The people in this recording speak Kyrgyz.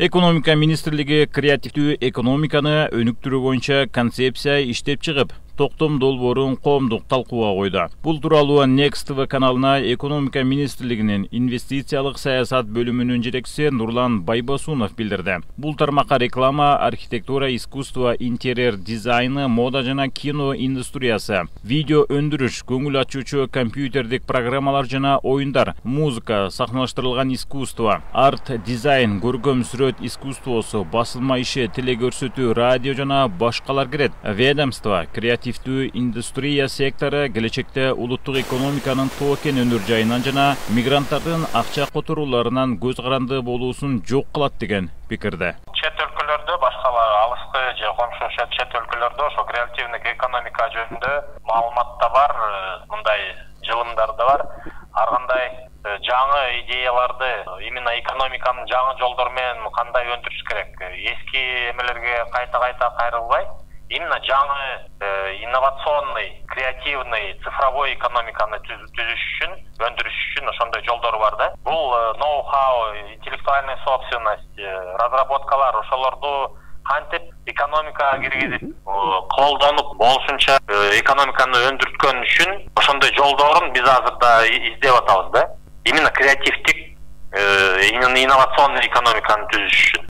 Экономика министрлиги креативдүү экономиканы өнүктүрүү боюнча концепция иштеп чыгып, токтом долбоорун коомдук талкууга койду. Бул тууралуу Next TV каналына экономика министрлигинин инвестициялык саясат бөлүмүнүн жетекчиси Нурлан Байбосунов билдирди. Бул тармакка реклама, архитектура, искусство, интерьер дизайны, мода жана кино индустриясы, видео өндүрүш, көңүл ачуучу компьютердик программалар жана оюндар, музыка, сахналаштырылган искусство, арт дизайн, көркөм сүрөт искусствосу, басылма иши, телекөрсөтүү, радио жана башкалар кирет. Ведомство креативдүү индустрия сектору келечекте улуттук экономиканын токен өнөр жайынан жана мигранттардын акча которууларынан көз каранды болуусун жок кылат деген пикирде. Чет өлкөлөрдө, башкалар алыскы же комшу чет өлкөлөрдө ошо креативдик экономика жөнүндө маалымат да бар, мындай жылымдар да бар. Ар кандай жаңы идеяларды именно экономиканын жаңы жолдор менен кандай өндүрүш керек, эски эмелерге кайта кайрылбай, именно жаңы инновационный, креативный, цифровой экономиканы түзүш үчүн, өндүрүш үчүн ошондой жолдор бар да. Бул ноу-хау, интеллектуальная собственность, разработкалар ошолорду кантип экономикага киргизип, колдонуп, болушунча экономиканы өндүрткөн үчүн ошондой жолдорун биз азырда издеп атабыз да. Именно креативдик, инновационный экономиканы түзүш үчүн.